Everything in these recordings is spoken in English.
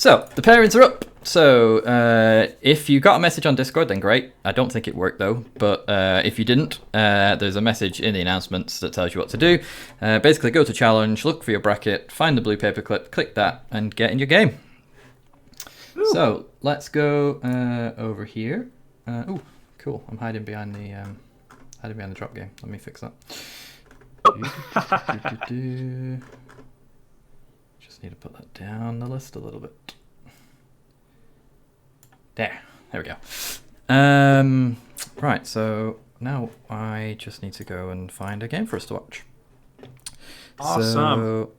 So, the pairings are up. So, if you got a message on Discord, then great. I don't think it worked, though. But if you didn't, there's a message in the announcements that tells you what to do. Basically, go to challenge, look for your bracket, find the blue paperclip, click that, and get in your game. Ooh. So, let's go over here. Ooh, cool. I'm hiding behind the drop game. Let me fix that. Just need to put that down the list a little bit. There we go. Right, so now I just need to go and find a game for us to watch. Awesome. So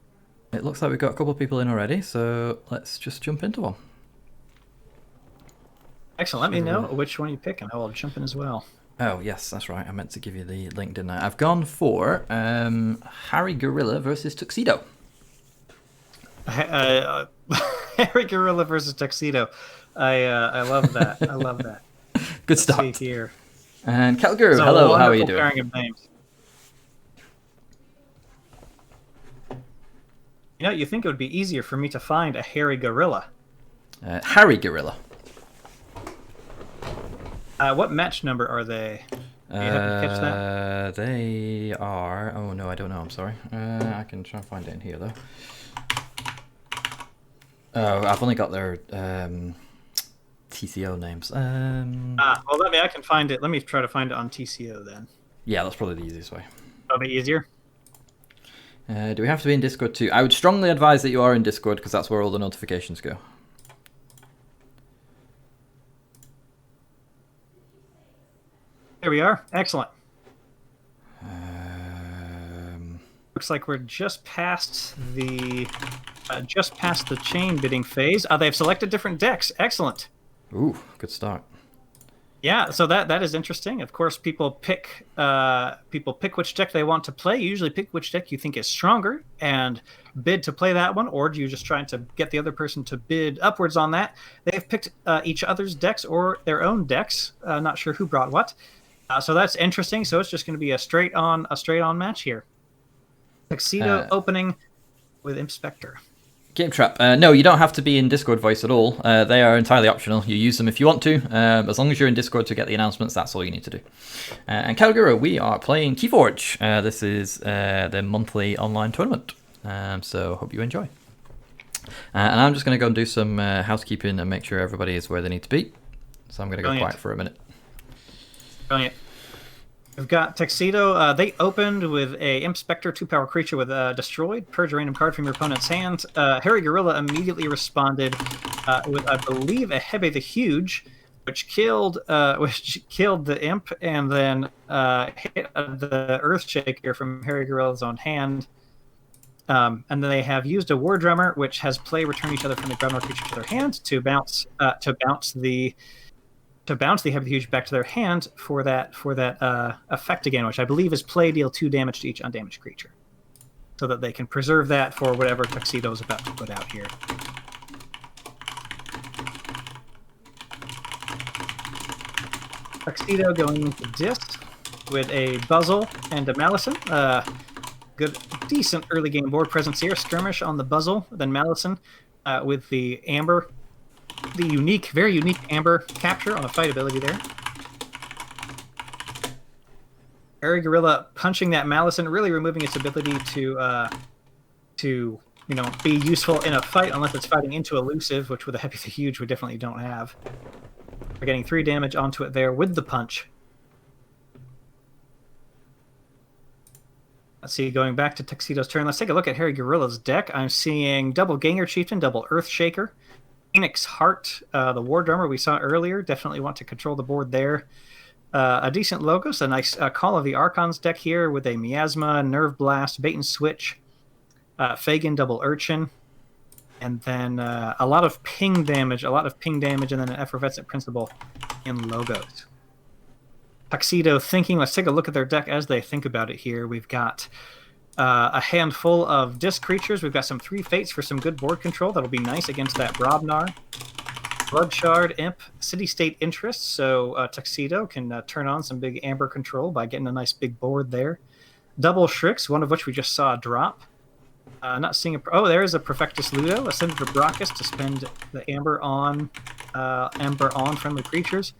it looks like we've got a couple of people in already, so let's just jump into one. Excellent. Let me know which one you pick, and I will jump in as well. Oh, yes, that's right. I meant to give you the link, didn't I? I've gone for Harryguerrilla versus Tuxedo. Harryguerrilla versus Tuxedo. I love that. I love that. Good start. Let's see here. And Calguru, hello. How are you doing? Pairing of names. You know, you think it would be easier for me to find a Harryguerrilla. Harryguerilla. What match number are they? Do you happen to catch that? They are... Oh, no, I don't know. I'm sorry. I can try and find it in here, though. Oh, I've only got their TCO names. Well, I can find it. Let me try to find it on TCO then. Yeah, that's probably the easiest way. That'll be easier. Do we have to be in Discord too? I would strongly advise that you are in Discord because that's where all the notifications go. There we are. Excellent. Looks like we're just past the chain bidding phase. They've selected different decks. Excellent. Ooh, good start. Yeah, so that is interesting. Of course, people pick which deck they want to play. You usually pick which deck you think is stronger and bid to play that one, or do you just try to get the other person to bid upwards on that? They've picked each other's decks or their own decks. Not sure who brought what. So that's interesting. So it's just going to be a straight on match here. Tuxedo opening with Inspector. Game Trap. No, you don't have to be in Discord voice at all. They are entirely optional. You use them if you want to. As long as you're in Discord to get the announcements, that's all you need to do. And Calgary, we are playing Keyforge. This is the monthly online tournament. So hope you enjoy. And I'm just going to go and do some housekeeping and make sure everybody is where they need to be. So I'm going to go quiet for a minute. Brilliant. We've got Tuxedo. They opened with a Inspector 2-power creature with Destroyed. Purge a random card from your opponent's hand. Harryguerrilla immediately responded with, I believe, a Hebe the Huge, which killed the Imp and then hit the Earthshaker from Harryguerilla's own hand. And then they have used a War Drummer, which has play return each other from the ground creature to their hand to bounce the Hebe the Huge back to their hand for that effect again, which I believe is play deal 2 damage to each undamaged creature, so that they can preserve that for whatever Tuxedo is about to put out here. Tuxedo going into disc with a Buzzle and a Malison. Good, decent early game board presence here. Skirmish on the Buzzle, then Malison with the Amber. The very unique Amber capture on a fight ability there. Harryguerilla punching that Malison, really removing its ability to be useful in a fight unless it's fighting into elusive, which with a Hebe the Huge we definitely don't have. We're getting 3 damage onto it there with the punch. Let's see, going back to Tuxedo's turn, let's take a look at Harryguerilla's deck. I'm seeing double Ganger Chieftain, double Earthshaker. Phoenix Heart, the War Drummer we saw earlier. Definitely want to control the board there. A decent Logos, a nice Call of the Archons deck here with a Miasma, Nerve Blast, Bait and Switch, Fagin, double Urchin, and then a lot of ping damage, and then an Effervescent Principle in Logos. Tuxedo thinking, let's take a look at their deck as they think about it here. We've got a handful of disc creatures. We've got some 3 Fates for some good board control. That'll be nice against that Brobnar. Blood Shard, Imp, City State Interest. So Tuxedo can turn on some big Amber control by getting a nice big board there. Double Shrix, one of which we just saw drop. Not seeing a... Oh, there is a Perfectus Ludo, a Senator Brachus to spend the Amber on friendly creatures.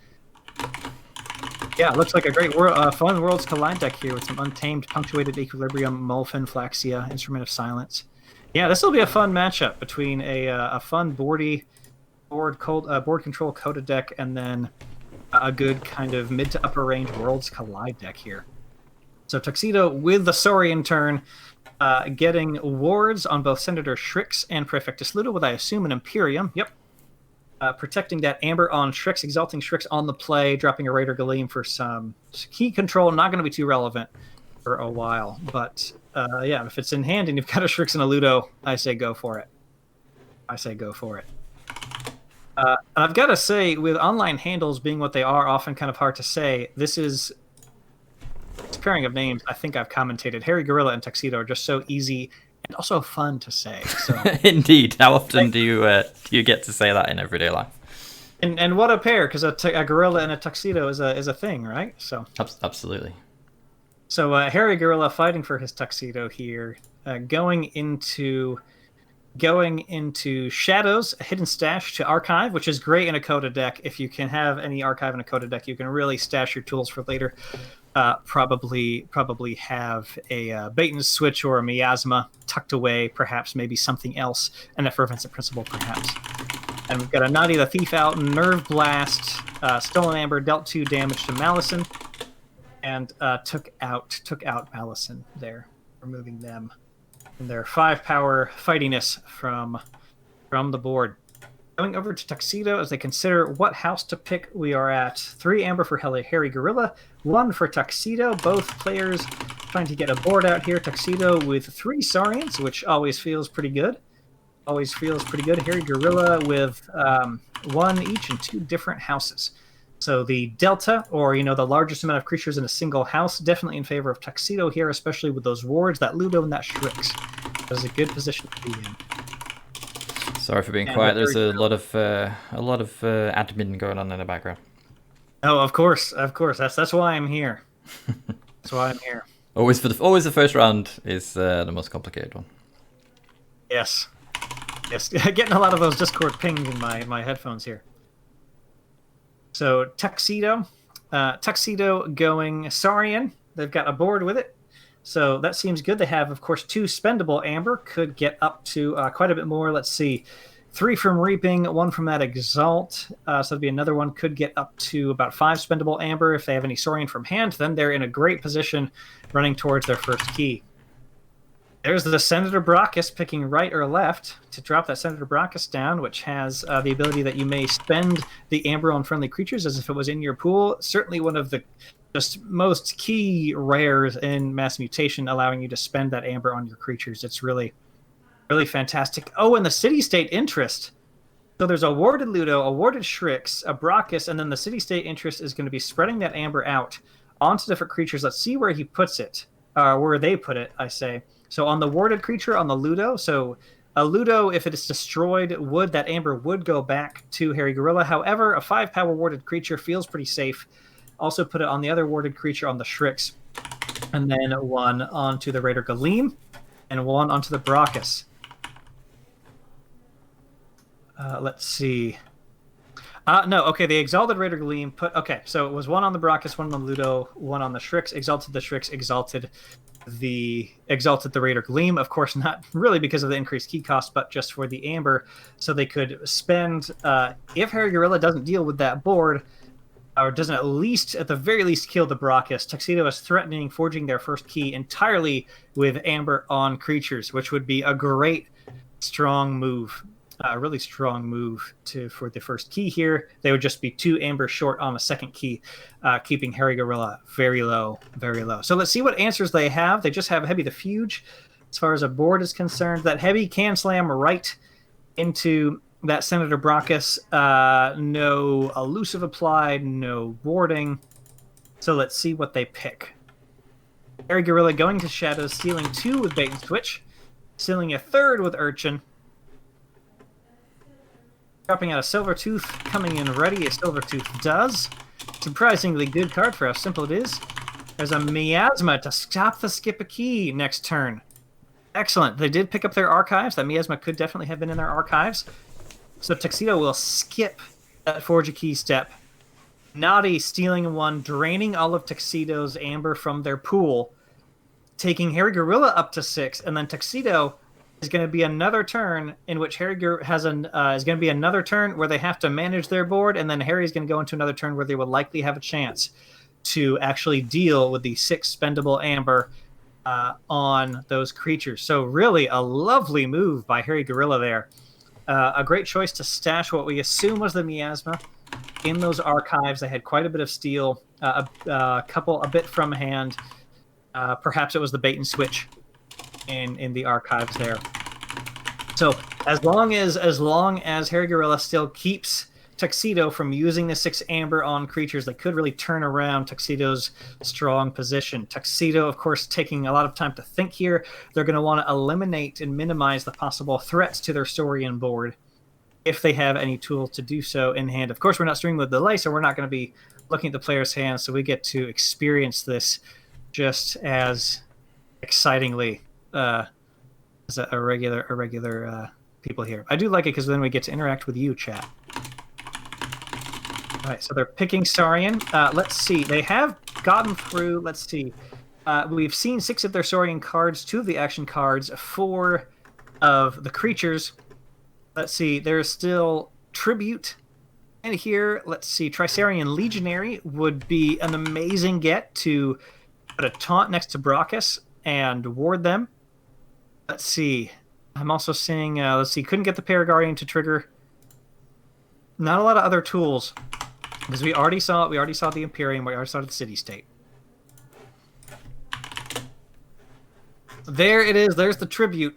Yeah, it looks like a great fun Worlds Collide deck here with some Untamed, Punctuated Equilibrium, Molfen, Flaxia, Instrument of Silence. Yeah, this will be a fun matchup between a fun board control Coda deck and then a good kind of mid to upper range Worlds Collide deck here. So Tuxedo with the Saurian turn, getting wards on both Senator Shrix and Prefectus Ludo with, I assume, an Imperium. Yep. Protecting that Amber on Shrix, exalting Shrix on the play, dropping a Raider Galeem for some key control. Not going to be too relevant for a while, but yeah, if it's in hand and you've got a Shrix and a Ludo, I say go for it. And I've got to say, with online handles being what they are, often kind of hard to say, this pairing of names I think I've commentated. Harryguerrilla and Tuxedo are just so easy and also fun to say. So Indeed. How often do you get to say that in everyday life? And what a pair, because a gorilla and a tuxedo is a thing, right? So absolutely. So Harryguerrilla fighting for his tuxedo here, going into Shadows, a Hidden Stash to Archive, which is great in a Coda deck. If you can have any Archive in a Coda deck, you can really stash your tools for later. Probably have a Bait and Switch or a Miasma tucked away, perhaps maybe something else, and a Fervent Principle, perhaps. And we've got a Nadi the Thief out, Nerve Blast, Stolen Amber, dealt 2 damage to Malison, and took out Malison there, removing them and their 5-power fightiness from the board. Going over to Tuxedo as they consider what house to pick, we are at 3 Amber for Harryguerilla, 1 for Tuxedo. Both players trying to get a board out here. Tuxedo with 3 Saurians, which always feels pretty good. Harryguerilla with 1 each in 2 different houses. So the delta, or the largest amount of creatures in a single house, definitely in favor of Tuxedo here, especially with those wards, that Ludo and that Shrix. That is a good position to be in. Sorry for being quiet. There's a lot of admin going on in the background. Oh, of course. That's why I'm here. Always the first round is the most complicated one. Yes. Getting a lot of those Discord pings in my headphones here. So Tuxedo going Saurian. They've got a board with it. So that seems good. They have, of course, 2 spendable Amber. Could get up to quite a bit more. Let's see. 3 from Reaping, 1 from that Exalt. So that'd be another one. Could get up to about 5 spendable Amber. If they have any Saurian from hand, then they're in a great position running towards their first key. There's the Senator Brachus picking right or left to drop that Senator Brachus down, which has the ability that you may spend the Amber on friendly creatures as if it was in your pool. Certainly one of the just most key rares in Mass Mutation, allowing you to spend that Amber on your creatures. It's really, really fantastic. Oh, and the City-State interest. So there's a warded Ludo, a warded Shrix, a Brachus, and then the City-State interest is going to be spreading that Amber out onto different creatures. Let's see where he puts it, where they put it, I say. So on the warded creature, on the Ludo, so a Ludo, if it is destroyed, that Amber would go back to Harryguerilla. However, a 5-power warded creature feels pretty safe. Also put it on the other warded creature on the Shrix. And then 1 onto the Raider Galeem, and 1 onto the Brachus. Let's see. No, okay, the Exalted Raider Galeem so it was 1 on the Brachus, 1 on the Ludo, 1 on the Shrix, exalted the Shrix, exalted the Raider Galeem. Of course, not really because of the increased key cost, but just for the Amber, so they could spend, if Harryguerilla doesn't deal with that board, or doesn't at the very least kill the Brachus, Tuxedo is threatening forging their first key entirely with Amber on creatures, which would be a great, strong move. A really strong move for the first key here. They would just be 2 Amber short on a second key, keeping Harryguerilla very low, very low. So let's see what answers they have. They just have Heavy the Fuge. As far as a board is concerned, that Heavy can slam right into that Senator Brachus. No elusive applied, no boarding. So let's see what they pick. Harryguerilla going to Shadows, stealing 2 with Bait and Switch, stealing a 3rd with Urchin. Dropping out a Silvertooth, coming in ready. A Silvertooth does. Surprisingly good card for how simple it is. There's a Miasma to stop the skip a key next turn. Excellent. They did pick up their archives. That miasma could definitely have been in their archives. So Tuxedo will skip that Forge a Key step. Naughty stealing one, draining all of Tuxedo's amber from their pool, taking Harryguerrilla up to 6, and then Tuxedo is going to be another turn in which Harryguerrilla is going to be another turn where they have to manage their board, and then Harry's going to go into another turn where they will likely have a chance to actually deal with the 6 spendable amber on those creatures. So really a lovely move by Harryguerrilla there. A great choice to stash what we assume was the miasma in those archives. They had quite a bit of steel, a bit from hand. Perhaps it was the bait and switch in the archives there. So as long as Harryguerrilla still keeps Tuxedo from using the 6 amber on creatures, they could really turn around Tuxedo's strong position. Tuxedo, of course, taking a lot of time to think here. They're going to want to eliminate and minimize the possible threats to their Saurian board if they have any tools to do so in hand. Of course, we're not streaming with delay, so we're not going to be looking at the player's hands, so we get to experience this just as excitingly as a regular people here. I do like it because then we get to interact with you, chat. All right, so they're picking Saurian. Let's see. They have gotten through. Let's see. We've seen 6 of their Saurian cards, 2 of the action cards, 4 of the creatures. Let's see. There's still Tribute in here. Let's see. Trisaurian Legionary would be an amazing get to put a taunt next to Brachus and ward them. Let's see. I'm also seeing, let's see, couldn't get the Paraguardian to trigger. Not a lot of other tools, because we already saw the Imperium, we already saw the City-State. There it is, there's the Tribute.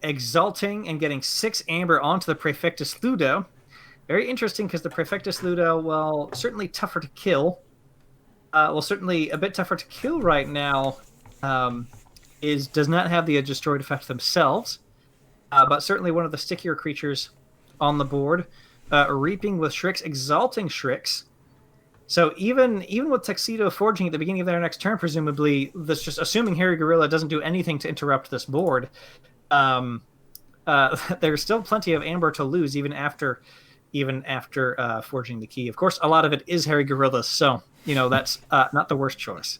Exalting and getting 6 amber onto the Praefectus Ludo. Very interesting, because the Praefectus Ludo, well, certainly tougher to kill. Certainly a bit tougher to kill right now. Does not have the destroyed effect themselves, but certainly one of the stickier creatures on the board. Reaping with Shrix, Exalting Shrix. So even with Tuxedo forging at the beginning of their next turn, presumably, that's just assuming Harryguerrilla doesn't do anything to interrupt this board. There's still plenty of amber to lose even after forging the key. Of course, a lot of it is Harryguerrilla's, so that's not the worst choice.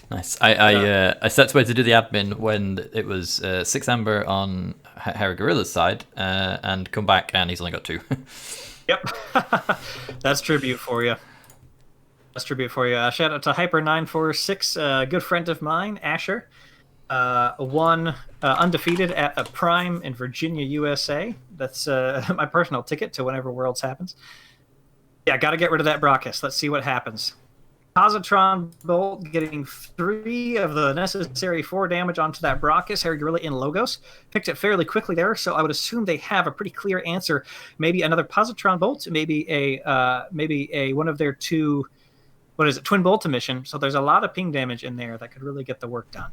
Nice. I set to way to do the admin when it was 6 amber on Harrygorilla's side, and come back and he's only got 2. Yep. That's tribute for you. Shout out to Hyper946, a good friend of mine, Asher. Won undefeated at a Prime in Virginia, USA. That's my personal ticket to whenever Worlds happens. Yeah, got to get rid of that Brachus. Let's see what happens. Positron Bolt getting 3 of the necessary 4 damage onto that Brachus. Harryguerrilla in Logos. Picked it fairly quickly there, so I would assume they have a pretty clear answer. Maybe another Positron Bolt, maybe a one of their 2, Twin Bolt emission. So there's a lot of ping damage in there that could really get the work done.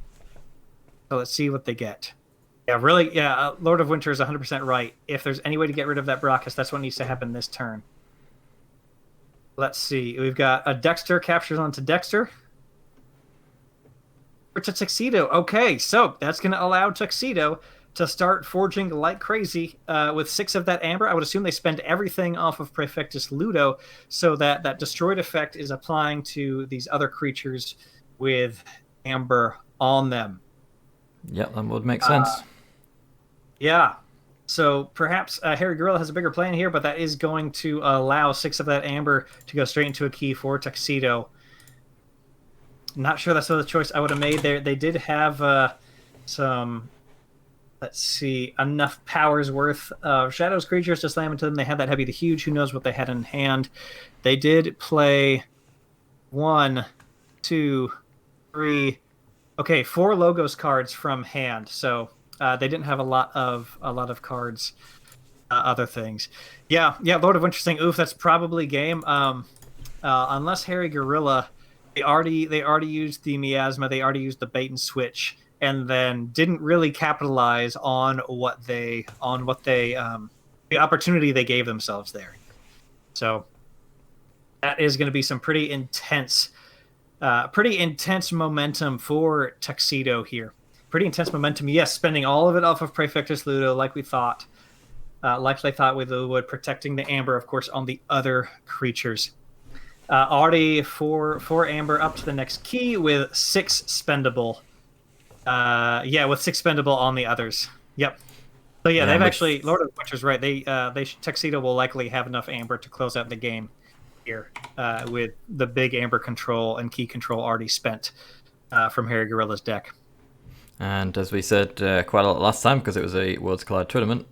So let's see what they get. Yeah, Lord of Winter is 100% right. If there's any way to get rid of that Brachus, that's what needs to happen this turn. Let's see. We've got a Dexter captures onto Dexter. To Tuxedo. Okay, so that's going to allow Tuxedo to start forging like crazy with 6 of that amber. I would assume they spend everything off of Praefectus Ludo, so that destroyed effect is applying to these other creatures with amber on them. Yep, that would make sense. Yeah. So perhaps Harryguerrilla has a bigger plan here, but that is going to allow 6 of that amber to go straight into a key for Tuxedo. Not sure that's the choice I would have made there. They did have some, let's see, enough powers worth of Shadows creatures to slam into them. They had that Heavy the Huge. Who knows what they had in hand? They did play 1, 2, 3. Okay, 4 Logos cards from hand. So they didn't have a lot of cards, other things. Yeah, Lord of Winter saying, oof, that's probably game. Unless Harryguerrilla, they already used the miasma, they already used the bait and switch, and then didn't really capitalize on the opportunity they gave themselves there. So that is going to be some pretty intense momentum for Tuxedo here. pretty intense momentum. Yes, spending all of it off of Praefectus Ludo, like we thought. Like they thought we would, protecting the amber, of course, on the other creatures. Already four amber up to the next key with 6 spendable. With 6 spendable on the others. Yep. So yeah, they've actually, Lord of the Witcher's right. They Tuxedo will likely have enough amber to close out the game here, with the big amber control and key control already spent from Harrygerilla's deck. And as we said quite a lot last time, because it was a Worlds Collide tournament,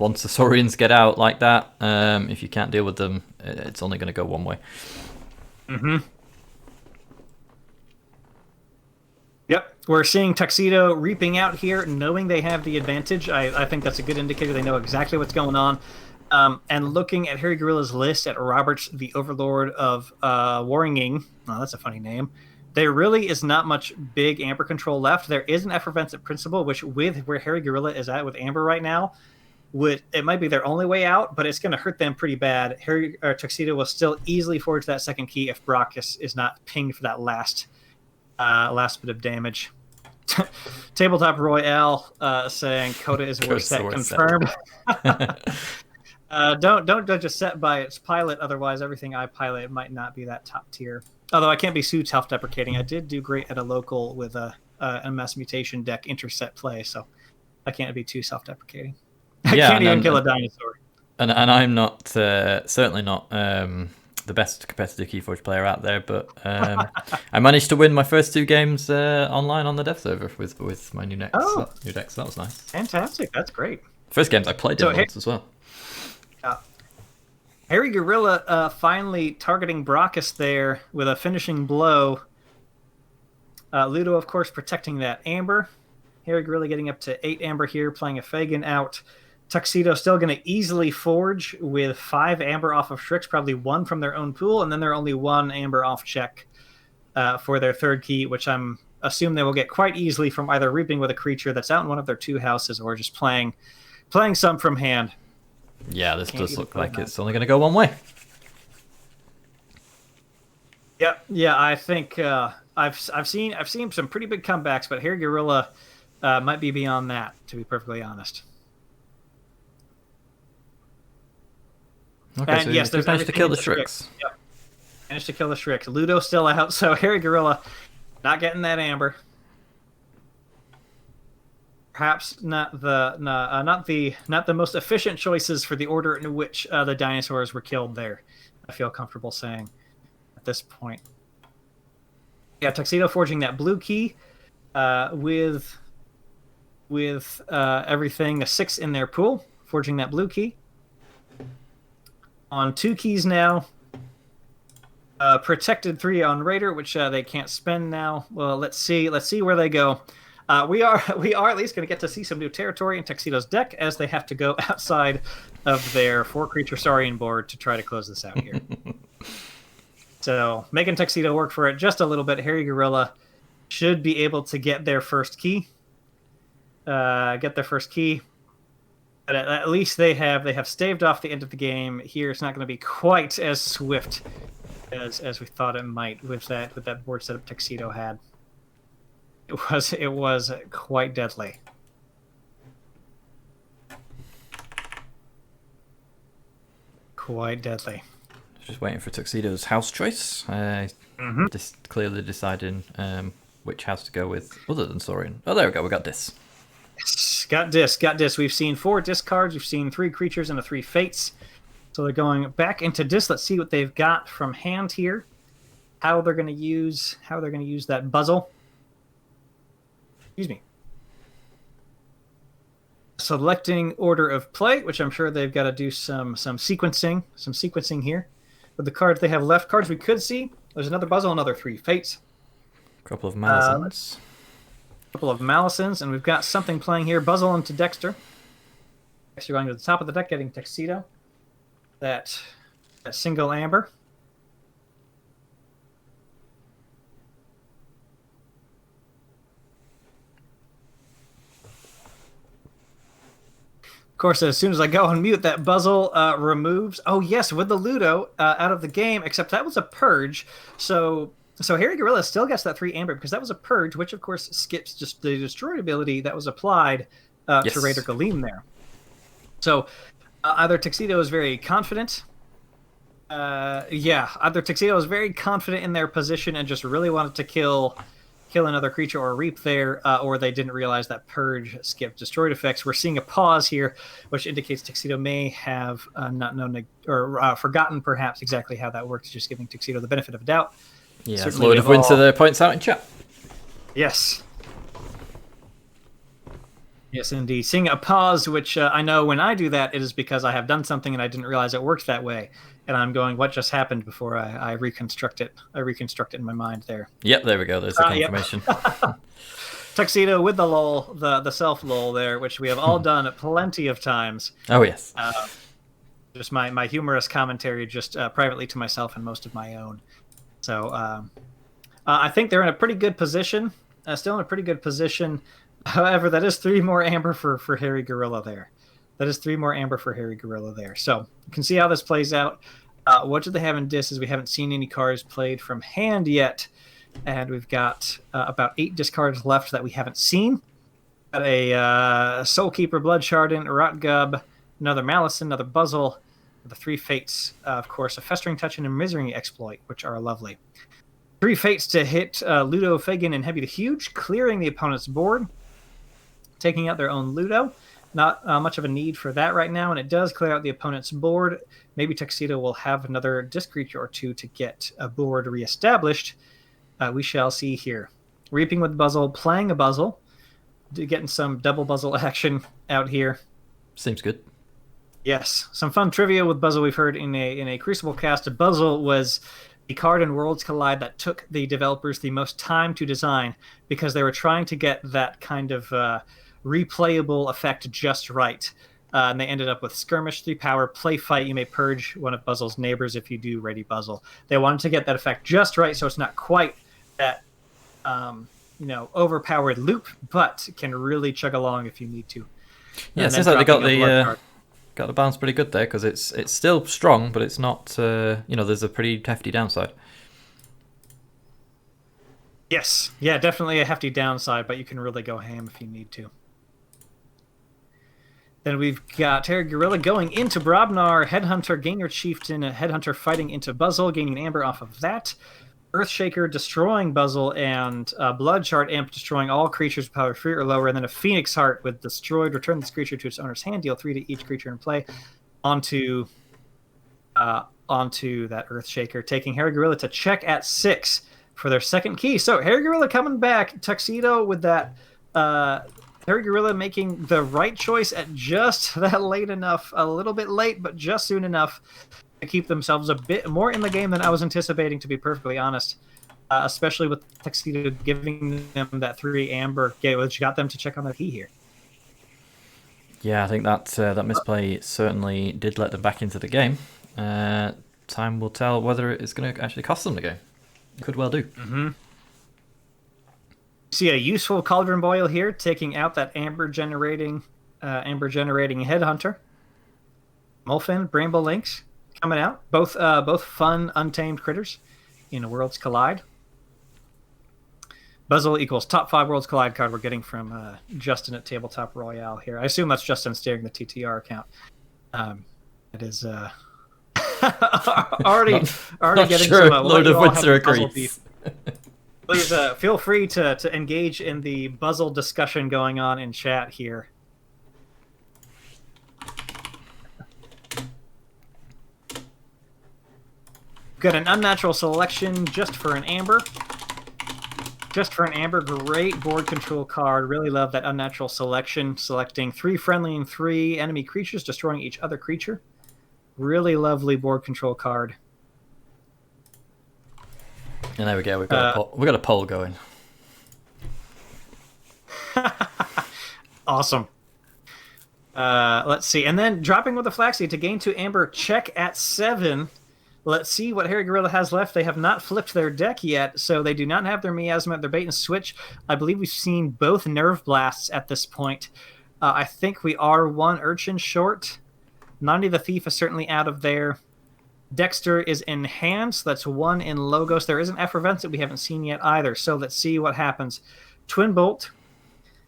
once the Saurians get out like that, if you can't deal with them, it's only going to go one way. Mm-hmm. Yep, we're seeing Tuxedo reaping out here, knowing they have the advantage. I think that's a good indicator. They know exactly what's going on. And looking at Harrygerilla's list, at Roberts, the Overlord of Warringing, oh, that's a funny name, there really is not much big amber control left. There is an Effervescent Principle, which with where Harryguerrilla is at with amber right now, it might be their only way out, but it's going to hurt them pretty bad. Tuxedo will still easily forge that second key if Brock is not pinged for that last bit of damage. Tabletop Royale saying Coda is worst set confirmed. Don't judge a set by its pilot, otherwise everything I pilot might not be that top tier. Although I can't be too self-deprecating. I did do great at a local with a mass mutation deck interset play, so I can't be too self-deprecating. I can't even kill a dinosaur. And I'm not certainly not the best competitive Keyforge player out there, but I managed to win my first 2 games online on the dev server with my new deck. So that was nice. Fantastic, that's great. First games I played once as well. Harryguerrilla finally targeting Brachus there with a finishing blow. Ludo, of course, protecting that amber. Harryguerrilla getting up to 8 amber here, playing a Fagin out. Tuxedo still going to easily forge with 5 amber off of Strix, probably 1 from their own pool, and then they're only 1 amber off check for their third key, which I'm assume they will get quite easily from either reaping with a creature that's out in one of their 2 houses or just playing some from hand. Yeah, this does look like it's only going to go one way. Yeah, I think I've seen some pretty big comebacks, but Harryguerrilla might be beyond that, to be perfectly honest. Okay, so yes, there's managed to kill the Strix. Yep, managed to kill the Strix. Ludo still out, so Harryguerrilla not getting that amber. Perhaps not the most efficient choices for the order in which the dinosaurs were killed there. I feel comfortable saying at this point. Yeah, Tuxedo forging that blue key with everything, a 6 in their pool, forging that blue key. On 2 keys now. Protected 3 on Raider, which they can't spend now. Well, let's see where they go. We are at least going to get to see some new territory in Tuxedo's deck as they have to go outside of their 4-creature Saurian board to try to close this out here. So making Tuxedo work for it just a little bit. Harryguerrilla should be able to get their first key. But at least they have staved off the end of the game. Here it's not going to be quite as swift as we thought it might with that board setup Tuxedo had. It was quite deadly. Quite deadly. Just waiting for Tuxedo's house choice. Just clearly deciding which house to go with other than Saurian. Oh, there we go. We got this. Yes, got this. We've seen 4 discards. We've seen 3 creatures and 3 fates. So they're going back into dis. Let's see what they've got from hand here. How they're going to use that buzzle. Excuse me. Selecting order of play, which I'm sure they've got to do some sequencing here. With the cards they have left, cards we could see. There's another buzzle, another 3 fates. A couple of Malisons. And we've got something playing here. Buzzle into Dexter. Dexter going to the top of the deck, getting Tuxedo. That single amber. Of course, as soon as I go on mute, that buzzle removes. Oh, yes, with the Ludo out of the game, except that was a purge. So So Harryguerrilla still gets that 3 amber because that was a purge, which of course skips just the destroyed ability that was applied to Raider Yes. Galeem there. So either Tuxedo is very confident. Either Tuxedo is very confident in their position and just really wanted to kill another creature or reap there, or they didn't realize that purge skipped destroyed effects. We're seeing a pause here, which indicates Tuxedo may have not known or forgotten perhaps exactly how that works, just giving Tuxedo the benefit of doubt. Yeah, Certainly Lord of Winter points out in chat. Yes. Yes, indeed. Seeing a pause, which I know when I do that, it is because I have done something and I didn't realize it worked that way. And I'm going, what just happened before I reconstruct it? I reconstruct it in my mind there. Yep, there we go. There's the confirmation. Yep. Tuxedo with the lol, the self lol there, which we have all done plenty of times. Oh, yes. Just my humorous commentary just privately to myself and most of my own. So I think they're in a pretty good position. Still in a pretty good position. However, that is 3 more amber for Harryguerrilla there. That is 3 more amber for Harryguerilla there. So you can see how this plays out. What do they have in disc is we haven't seen any cards played from hand yet. And we've got about 8 discards left that we haven't seen. Got a Soulkeeper, Blood Shardent, Rotgub, another Malison, another Buzzle, the 3 Fates, of course, a Festering Touch and a Misery Exploit, which are lovely. 3 Fates to hit Ludo, Fagin, and Heavy the Huge, clearing the opponent's board, taking out their own Ludo. Not much of a need for that right now, and it does clear out the opponent's board. Maybe Tuxedo will have another disc creature or 2 to get a board reestablished. We shall see here. Reaping with Buzzle, playing a Buzzle, getting some double Buzzle action out here. Seems good. Yes, some fun trivia with Buzzle we've heard in a Crucible cast. Buzzle was the card in Worlds Collide that took the developers the most time to design because they were trying to get that kind of replayable effect just right. And they ended up with Skirmish, 3 power, play fight. You may purge one of Buzzle's neighbors if you do Ready Buzzle. They wanted to get that effect just right so it's not quite that overpowered loop, but can really chug along if you need to. Yeah, it seems like they got the balance pretty good there because it's still strong, but it's not. There's a pretty hefty downside. Yes, yeah, definitely a hefty downside, but you can really go ham if you need to. Then we've got Harryguerrilla going into Brobnar, Headhunter, Gainer Chieftain, Headhunter fighting into Buzzle, gaining an amber off of that. Earthshaker destroying Buzzle, and Bloodshard Imp destroying all creatures with power 3 or lower, and then a Phoenix Heart with destroyed, return this creature to its owner's hand, deal 3 to each creature in play onto that Earthshaker, taking Harryguerrilla to check at 6 for their second key. So Harryguerilla coming back, Tuxedo with that Harryguerilla making the right choice at just that late enough, a little bit late, but just soon enough to keep themselves a bit more in the game than I was anticipating, to be perfectly honest, especially with Tuxedo giving them that 3 amber, which got them to check on that key here. Yeah, I think that misplay certainly did let them back into the game. Time will tell whether it's going to actually cost them the game. It could well do. Mm-hmm. See a useful Cauldron Boil here, taking out that amber generating Headhunter. Molfin, Bramble Lynx coming out. Both fun, untamed critters in a Worlds Collide. Buzzle equals top 5 Worlds Collide card we're getting from Justin at Tabletop Royale here. I assume that's Justin steering the TTR account. It is already getting sure. some Lord of Winter agrees. Please feel free to engage in the Buzzle discussion going on in chat here. Got an unnatural selection just for an amber. Just for an amber, great board control card. Really love that unnatural selection. Selecting 3 friendly and 3 enemy creatures, destroying each other creature. Really lovely board control card. And there we go. We've got a poll going. Awesome. Let's see. And then dropping with the Flaxseed to gain 2 amber, check at 7. Let's see what Harryguerrilla has left. They have not flipped their deck yet, so they do not have their Miasma, their Bait and Switch. I believe we've seen both Nerve Blasts at this point. I think we are 1 Urchin short. Nandi the Thief is certainly out of there. Dexter is in hands. That's 1 in Logos. There is an Effervescent we haven't seen yet either. So let's see what happens. Twin Bolt.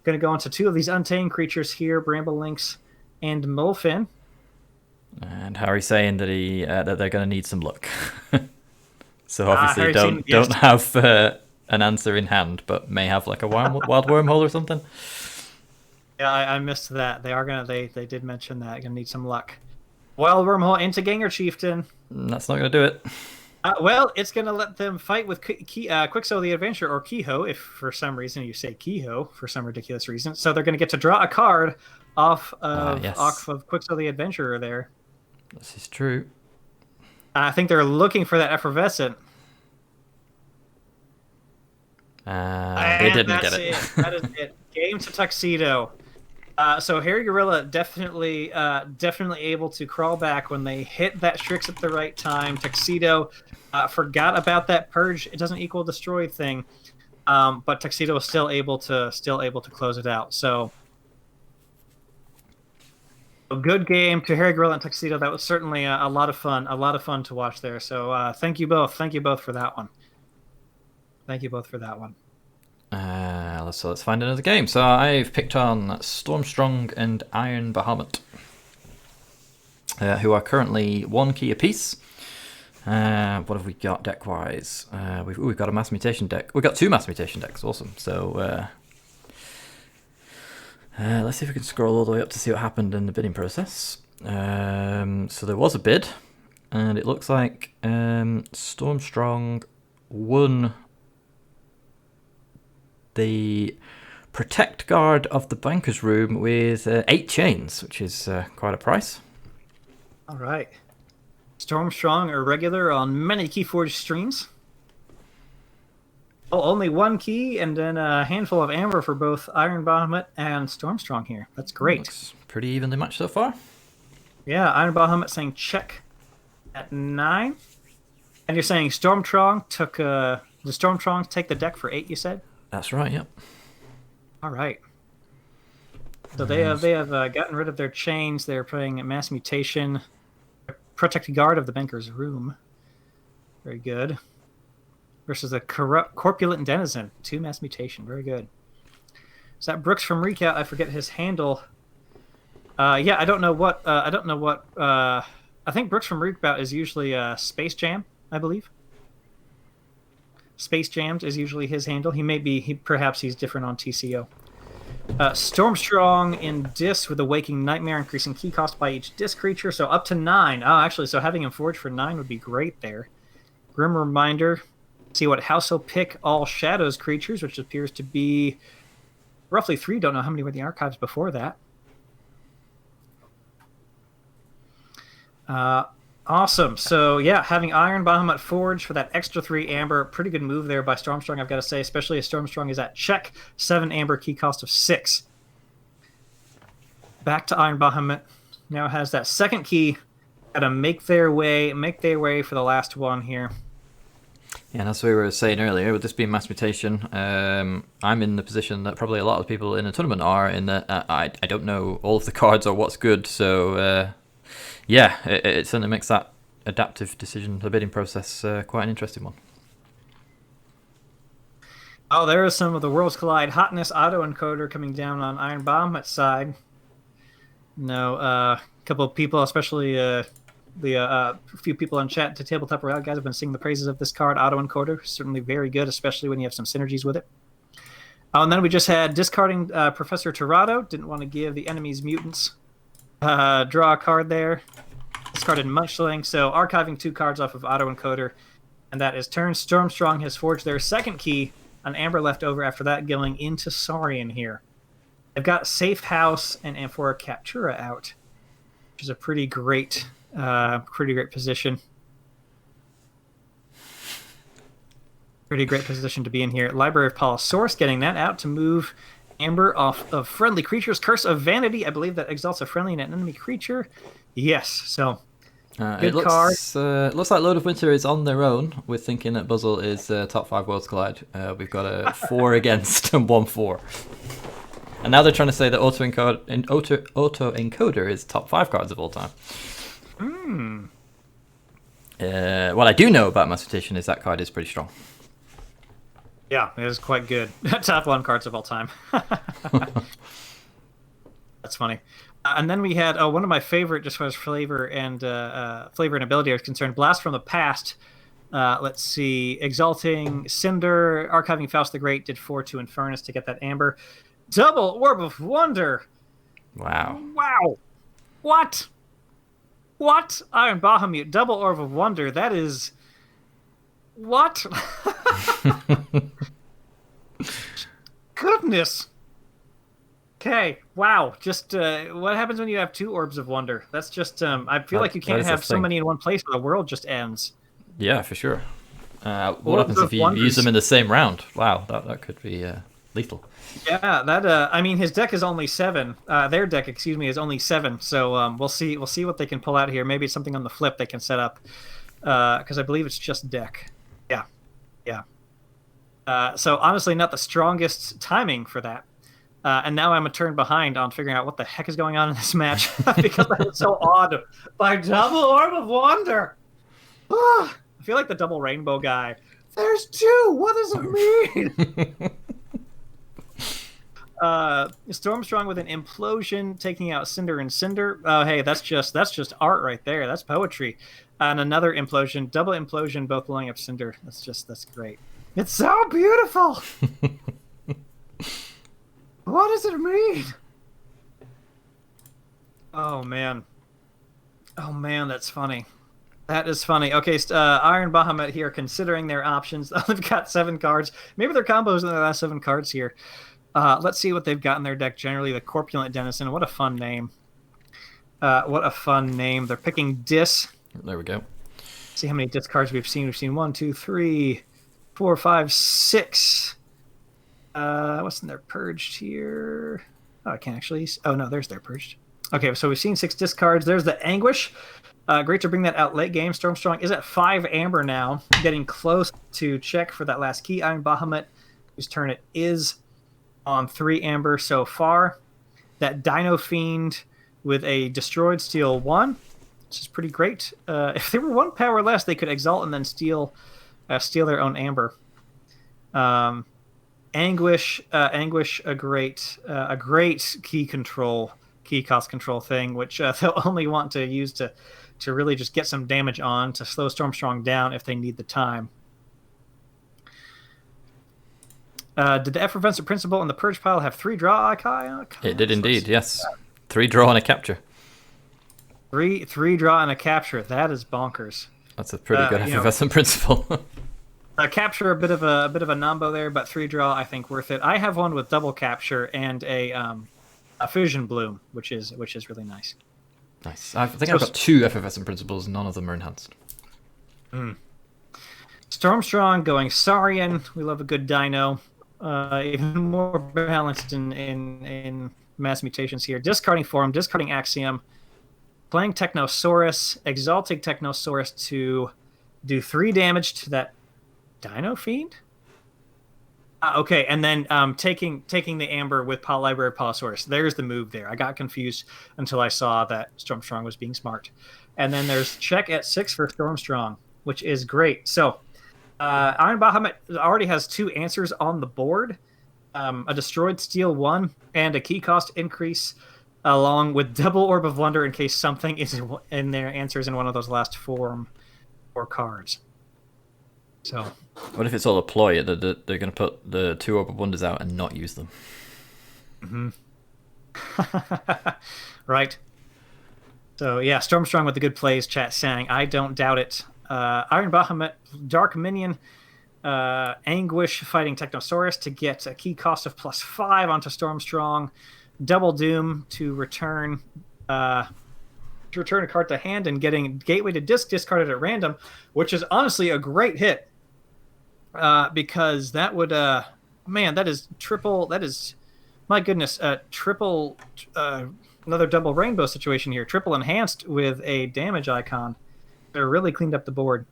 Going to go into 2 of these Untamed creatures here. Bramble Lynx and Molfin. And Harry's saying that that they're going to need some luck. So obviously don't have an answer in hand, but may have like a wild wormhole or something. Yeah, I missed that. They did mention that. Gonna need some luck. Wild wormhole into Ganger Chieftain. That's not gonna do it. Well, it's gonna let them fight with Quixo the Adventurer, or Kehoe, if for some reason you say Kehoe for some ridiculous reason. So they're gonna get to draw a card off of Quixo the Adventurer there. This is true. I think they're looking for that Effervescent. They didn't get it. That is it. Game to Tuxedo. So Harryguerrilla definitely able to crawl back when they hit that Strix at the right time. Tuxedo forgot about that purge. It doesn't equal destroy thing, but Tuxedo was still able to close it out. So a good game to Harryguerilla and Tuxedo. That was certainly a lot of fun to watch there. So thank you both for that one. Thank you both for that one. So let's find another game. So I've picked on Stormstrong and IronBahamut, who are currently 1 key apiece. What have we got deck-wise? We've got a Mass Mutation deck. We've got 2 Mass Mutation decks. Awesome. So let's see if we can scroll all the way up to see what happened in the bidding process. So there was a bid, and it looks like Stormstrong won the Protect Guard of the Banker's Room with 8 chains, which is quite a price. All right. Stormstrong are regular on many Keyforge streams. Oh, only 1 key and then a handful of amber for both IronBahamut and Stormstrong here. That's great. Looks pretty evenly matched so far. Yeah, IronBahamut saying check at 9. And you're saying Stormstrong took... the Stormstrongs take the deck for 8, you said? That's right, yep. All right. So they have gotten rid of their chains. They're playing Mass Mutation, Protect Guard of the Banker's Room. Very good. Versus a Corpulent Denizen, 2 Mass Mutation. Very good. Is that Brooks from Recount? I forget his handle. Yeah, I don't know what. I think Brooks from Recount is usually Space Jam, I believe. Space Jammed is usually his handle. Perhaps he's different on TCO. Stormstrong in Dis with Awaking Nightmare, increasing key cost by each Dis creature, so up to 9. Oh, actually, so having him forge for 9 would be great there. Grim Reminder. See what house he'll pick. All Shadows creatures, which appears to be roughly 3. Don't know how many were in the archives before that. Awesome. So, yeah, having IronBahamut Forge for that extra 3 amber, pretty good move there by Stormstrong, I've got to say, especially as Stormstrong is at check, 7 amber, key cost of 6. Back to IronBahamut. Now has that second key. Got to make their way for the last one here. Yeah, that's what we were saying earlier. With this being Mass Mutation, I'm in the position that probably a lot of people in a tournament are, in that I don't know all of the cards or what's good, so... yeah, it certainly makes that adaptive decision, the bidding process, quite an interesting one. Oh, there is some of the Worlds Collide Hotness auto-encoder coming down on IronBahamut's side. No, a couple of people, especially the few people on chat to Tabletop Royale guys have been singing the praises of this card, auto-encoder. Certainly very good, especially when you have some synergies with it. Oh, and then we just had discarding Professor Tirado. Didn't want to give the enemy's mutants draw a card there. Discarded Munchling, so archiving 2 cards off of auto-encoder, and that is turn. Stormstrong has forged their second key, an amber left over after that, going into Saurian here. They've got Safe House and Amphora Captura out, which is a pretty great position. Pretty great position to be in here. Library of Polisaurus, getting that out to move amber off of friendly creatures. Curse of Vanity, I believe that exalts a friendly and an enemy creature. Yes, so good card. It looks like Lord of Winter is on their own. We're thinking that Buzzle is top 5 Worlds Collide. We've got a 4 against and 1-4. And now they're trying to say that Auto Encoder is top 5 cards of all time. what I do know about Mathematician is that card is pretty strong. Yeah, it is quite good. Top 1 cards of all time. That's funny. And then we had one of my favorite, just as far as flavor and ability are concerned, Blast from the Past. Let's see. Exalting Cinder, Archiving Faust the Great, did 4 to Infernus to get that Amber. Double Orb of Wonder. Wow. What? IronBahamut, Double Orb of Wonder. That is... What? Goodness. Okay, wow. Just what happens when you have 2 Orbs of Wonder? That's just... I feel like you can't have so many in one place or the world just ends. Yeah, for sure. What happens if you use them in the same round? Wow, that could be lethal. Yeah, that. I mean, his deck is only 7. Their deck, excuse me, is only 7. So we'll see. We'll see what they can pull out here. Maybe it's something on the flip they can set up. Because I believe it's just deck. Yeah. So honestly, not the strongest timing for that. And now I'm a turn behind on figuring out what the heck is going on in this match because that was so odd. By Double Orb of Wonder. I feel like the double rainbow guy. There's 2. What does it mean? Stormstrong with an implosion, taking out Cinder and Cinder. Oh, hey, that's just art right there. That's poetry. And another implosion, double implosion, both blowing up Cinder. That's great. It's so beautiful. What does it mean? Oh man, that's funny. That is funny. Okay, IronBahamut here, considering their options. They've got 7 cards. Maybe their combos in their last 7 cards here. Let's see what they've got in their deck generally. The Corpulent Denizen. What a fun name. They're picking Dis. There we go. See how many Dis cards we've seen. We've seen 1, 2, 3, 4, 5, 6. What's in their Purged here? Oh, I can't actually... Oh, no, there's their Purged. Okay, so we've seen 6 discards. There's the Anguish. Great to bring that out late game. Stormstrong is at 5 Amber now, getting close to check for that last key. IronBahamut, whose turn it is, on 3 Amber so far. That Dino Fiend with a Destroyed Steel 1, which is pretty great. If they were 1 power less, they could Exalt and then steal their own Amber. Anguish, a great key cost control thing, which they'll only want to use to really just get some damage on to slow Stormstrong down if they need the time. Did the Effervescent Principle and the Purge pile have 3 draw icons? It did indeed, yes. 3 draw and a capture. 3 draw and a capture. That is bonkers. That's a pretty good Effervescent Principle. Capture a bit of a nombo there, but 3 draw I think worth it. I have one with double capture and a Fusion Bloom, which is really nice. Nice. I think I've got 2 Effervescent Principles. None of them are enhanced. Stormstrong going Saurian. We love a good dino. Even more balanced in mass mutations here. Discarding Forum, discarding Axiom, playing Technosaurus, exalting Technosaurus to do 3 damage to that Dino Fiend. Okay, and then taking the Amber with Library Polysaurus. There's the move there. I got confused until I saw that Stormstrong was being smart. And then there's check at 6 for Stormstrong, which is great. So IronBahamut already has 2 answers on the board. A Destroyed Steel 1 and a key cost increase, along with Double Orb of Wonder in case something is in their answers in one of those last 4 cards. So, what if it's all a ploy? They're going to put the 2 Orb of Wonders out and not use them. Right. So yeah, Stormstrong with the good plays. Chat saying, I don't doubt it. IronBahamut, Dark Minion, Anguish fighting Technosaurus to get a key cost of +5 onto Stormstrong. Double Doom to return a card to hand and getting Gateway to Disc discarded at random, which is honestly a great hit. Because that would, that is triple. That is, my goodness, triple. Another double rainbow situation here. Triple enhanced with a damage icon. They're really cleaned up the board.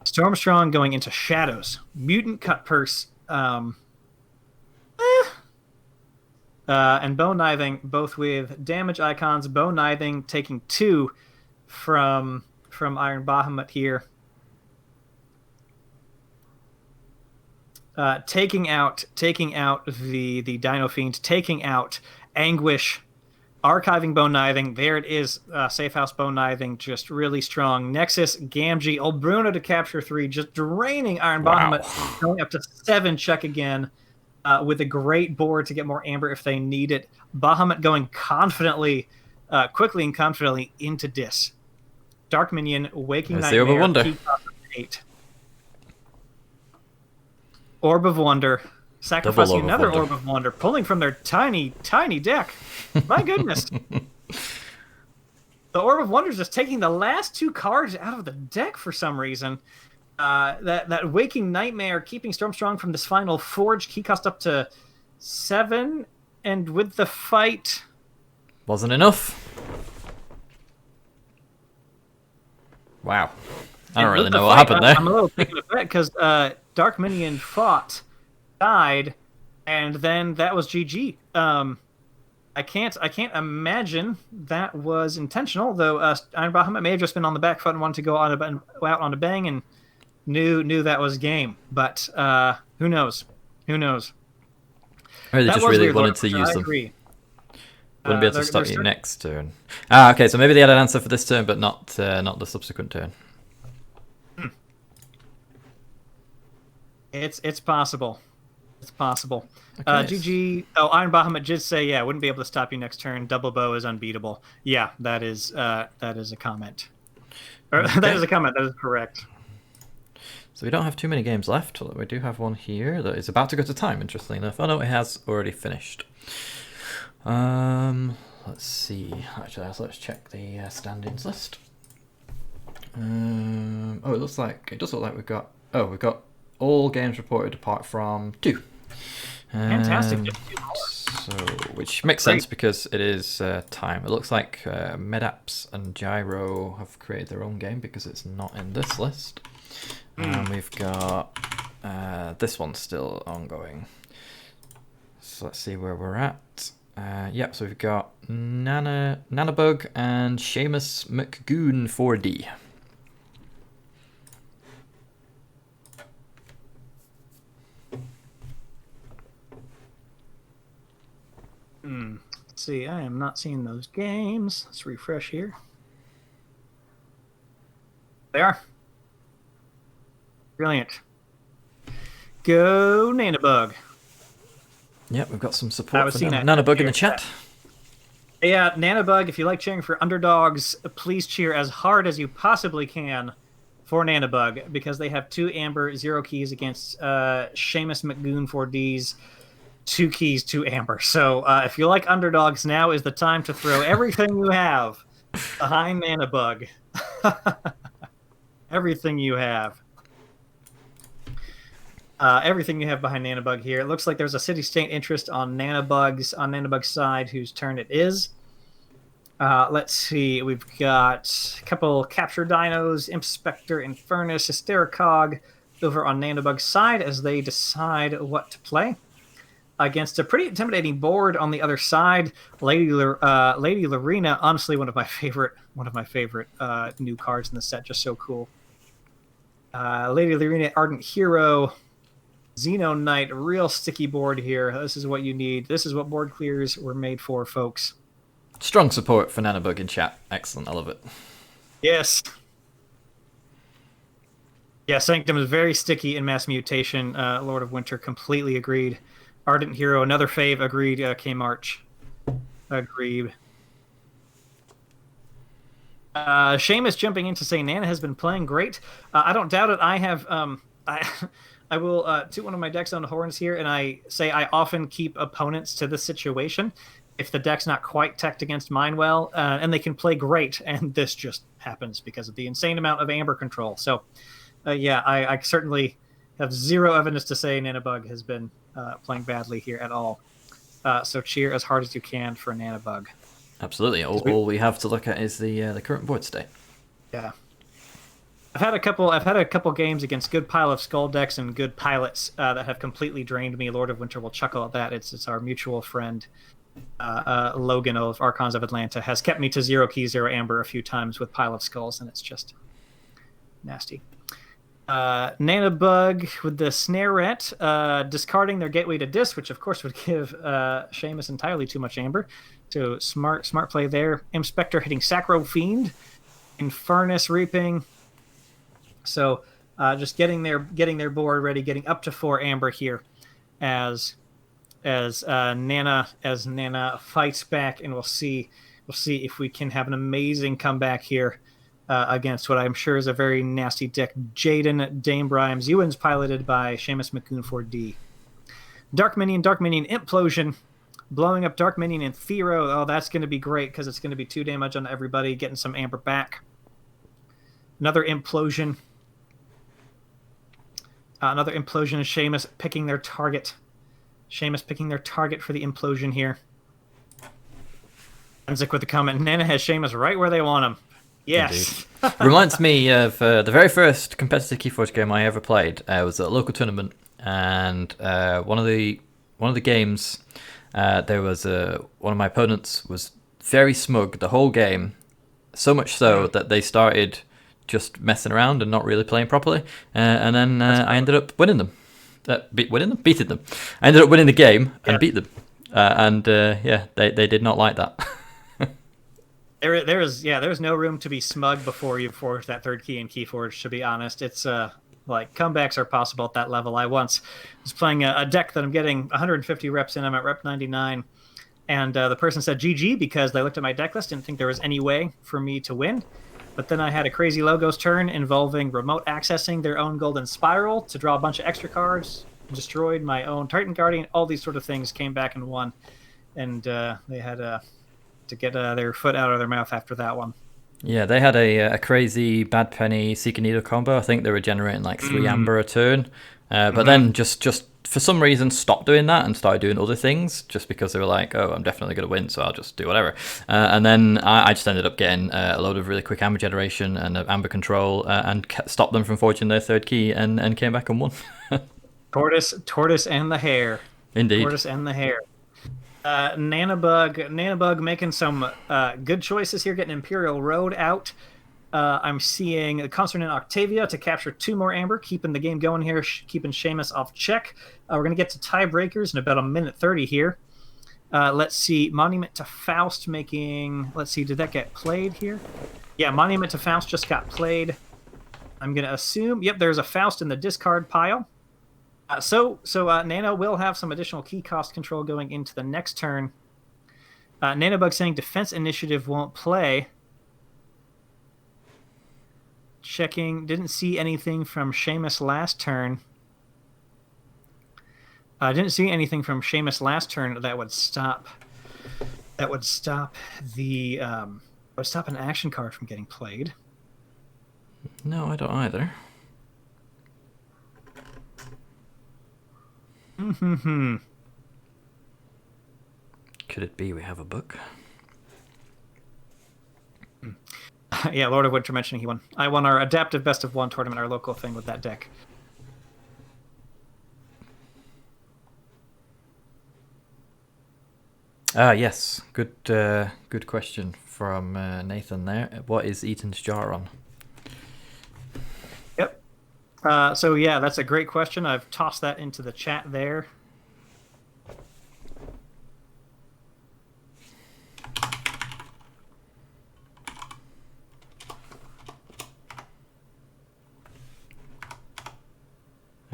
Stormstrong going into Shadows. Mutant Cut Purse. And Bone Kniving, both with damage icons. Bone Kniving taking 2 from from IronBahamut here. Taking out the Dino Fiend, taking out Anguish, archiving Bone Kniving. There it is. Safe House Bone Kniving, just really strong. Nexus, Gamgee, old Bruno to capture 3, just draining IronBahamut, going up to 7 check again, with a great board to get more Amber if they need it. Bahamut going confidently, quickly and confidently into Dis. Dark Minion, Waking There's the Orb of Nightmare, Wonder. 8. Orb of Wonder, sacrificing another Orb of Wonder, pulling from their tiny, tiny deck. My goodness. The Orb of Wonder is just taking the last 2 cards out of the deck for some reason. That Waking Nightmare keeping Stormstrong from this final Forge. Key cost up to 7, and with the fight... Wasn't enough. Wow. I don't really know what happened there. I'm a little taken aback because Dark Minion fought, died, and then that was GG. I can't imagine that was intentional, though. IronBahamut may have just been on the back foot and wanted to go out on a bang and knew that was game. But who knows? Who knows? Or they just really wanted to use them. I agree. Wouldn't be able to stop you next turn. Ah, okay. So maybe they had an answer for this turn, but not the subsequent turn. It's possible. It's possible. Okay. GG. Oh, IronBahamut did say, yeah, wouldn't be able to stop you next turn. Double bow is unbeatable. Yeah, that is a comment. Okay. That is a comment. That is correct. So we don't have too many games left. We do have one here that is about to go to time, interestingly enough. Oh no, it has already finished. Let's see. Actually, let's check the standings list. Oh, it does look like we've got all games reported apart from 2. Fantastic. So, which makes sense because it is time. It looks like Medaps and Gyro have created their own game because it's not in this list. And we've got this one still ongoing. So let's see where we're at. Yeah, so we've got Nanabug and Seamus McGoon 4D. Let's see, I am not seeing those games. Let's refresh here. They are. Brilliant. Go Nanabug. Yeah, we've got some support for that Nanabug in the chat. Yeah, Nanabug, if you like cheering for underdogs, please cheer as hard as you possibly can for Nanabug, because they have 2 Amber, 0 keys against Seamus McGoon 4D's 2 keys, 2 Amber. So if you like underdogs, now is the time to throw everything you have behind Nanabug. Everything you have. Everything you have behind Nanabug here. It looks like there's a city-state interest on Nanabug's side, whose turn it is. Let's see. We've got a couple Capture Dinos, Inspector, Infernus, Hystericog over on Nanabug's side as they decide what to play. Against a pretty intimidating board on the other side, Lady Lorena, honestly one of my favorite new cards in the set, just so cool. Lady Lorena, Ardent Hero, Xeno Knight, real sticky board here. This is what you need. This is what board clears were made for, folks. Strong support for Nanabug in chat. Excellent, I love it. Yes. Yeah, Sanctum is very sticky in Mass Mutation. Lord of Winter, completely agreed. Ardent Hero, another fave, agreed. K-March, agreed. Seamus jumping in to say Nana has been playing great. I don't doubt it. I have... I will toot one of my deck's own horns here, and I say I often keep opponents to this situation if the deck's not quite teched against mine well, and they can play great, and this just happens because of the insane amount of Amber control. So, yeah, I certainly have zero evidence to say Nanabug has been playing badly here at all. So cheer as hard as you can for Nanabug. Absolutely. All we have to look at is the current board state. Yeah. I've had a couple games against good pile of skull decks and good pilots that have completely drained me. Lord of Winter will chuckle at that. It's our mutual friend Logan of Archons of Atlanta has kept me to 0 key, 0 amber a few times with Pile of Skulls, and it's just nasty. Nanabug with the Snarette, discarding their Gateway to Dis, which of course would give Seamus entirely too much amber. So smart play there. Inspector hitting Sacro Fiend, Infernus Reaping. So just getting their board ready, getting up to 4 amber here as Nana fights back, and we'll see if we can have an amazing comeback here against what I'm sure is a very nasty deck. Jaden, Dame Brimes, Ewan's piloted by Seamus McCoon 4D. Dark Minion, Implosion, blowing up Dark Minion and Thero. Oh, that's going to be great because it's going to be 2 damage on everybody, getting some amber back. Another Implosion. Another Implosion, Seamus picking their target. Seamus picking their target for the Implosion here. Enzik with the comment, Nana has Seamus right where they want him. Yes. Reminds me of the very first competitive Keyforge game I ever played. It was at a local tournament, and one of the games, there was one of my opponents was very smug the whole game, so much so that they started just messing around and not really playing properly, and then I ended up winning them. Beating them. I ended up winning the game and beat them, they did not like that. There's no room to be smug before you forge that 3rd key in Keyforge. To be honest, it's like comebacks are possible at that level. I once was playing a deck that I'm getting 150 reps in. I'm at rep 99, and the person said GG because they looked at my deck list and didn't think there was any way for me to win. But then I had a crazy logos turn involving remote accessing their own Golden Spiral to draw a bunch of extra cards, destroyed my own Titan Guardian, all these sort of things, came back and won. And they had to get their foot out of their mouth after that one. Yeah, they had a crazy Bad Penny Seeker Needle combo. I think they were generating like 3 amber a turn. But then just for some reason stopped doing that and started doing other things just because they were like, oh, I'm definitely going to win, so I'll just do whatever. And then I just ended up getting a load of really quick amber generation and amber control and stopped them from forging their 3rd key and came back and won. Tortoise and the hare. Indeed. Tortoise and the hare. Nanabug making some good choices here, getting Imperial Road out. I'm seeing the Consonant Octavia to capture 2 more amber, keeping the game going here, keeping Seamus off check. We're going to get to tiebreakers in about a minute 30 here. Let's see, Monument to Faust making... Let's see, did that get played here? Yeah, Monument to Faust just got played. I'm going to assume... Yep, there's a Faust in the discard pile. So Nano will have some additional key cost control going into the next turn. Nanabug saying Defense Initiative won't play. Checking, didn't see anything from Seamus last turn. Didn't see anything from Seamus last turn that would stop. That would stop the. Would stop an action card from getting played. No, I don't either. Could it be we have a book? Yeah, Lord of Winter mentioning he won. I won our adaptive best of 1 tournament, our local thing with that deck. Yes. Good question from Nathan there. What is Eaton's jar on? Yep. So yeah, that's a great question. I've tossed that into the chat there.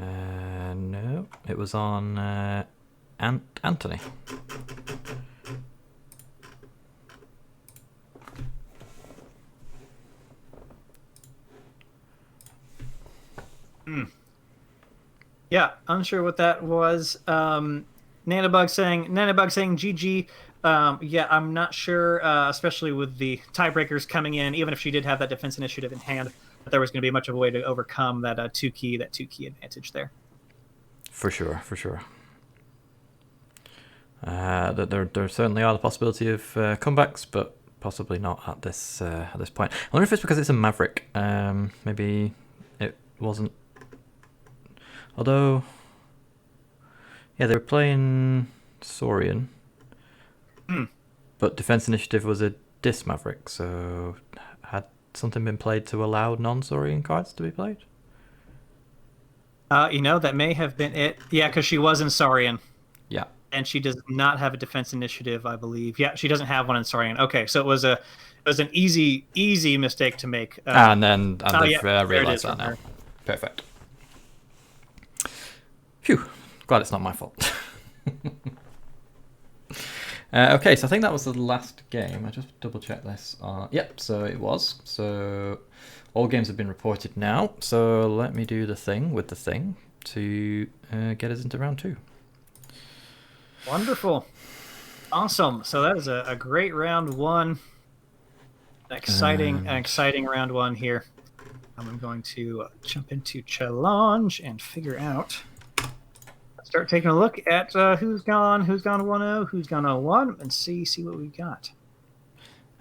No, it was on Anthony. Yeah, unsure what that was. Nanabug saying GG. Yeah, I'm not sure, especially with the tiebreakers coming in, even if she did have that defense initiative in hand, that there was going to be much of a way to overcome that two key advantage there. For sure. There certainly are the possibility of comebacks, but possibly not at this point. I wonder if it's because it's a Maverick. Maybe it wasn't. Although, yeah, they were playing Saurian. Hmm. But defense initiative was a Dis Maverick, so had something been played to allow non-Saurian cards to be played? That may have been it. Yeah, because she was in Saurian, Yeah. and she does not have a defense initiative, I believe. Yeah, she doesn't have one in Saurian. Okay, so it was an easy mistake to make. And they've Yeah, there it is realised that from now. her. Perfect. Phew. Glad it's not my fault. Okay, so I think that was the last game. I just double checked this. Yep, so it was. So all games have been reported now. So let me do the thing with the thing to get us into round 2. Wonderful. Awesome. So that is a great round 1. Exciting round 1 here. I'm going to jump into challenge and figure out. Start taking a look at who's gone 1-0, who's gone 0-1, and see what we got.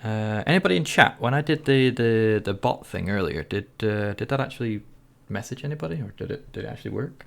Anybody in chat? When I did the bot thing earlier, did that actually message anybody, or did it actually work?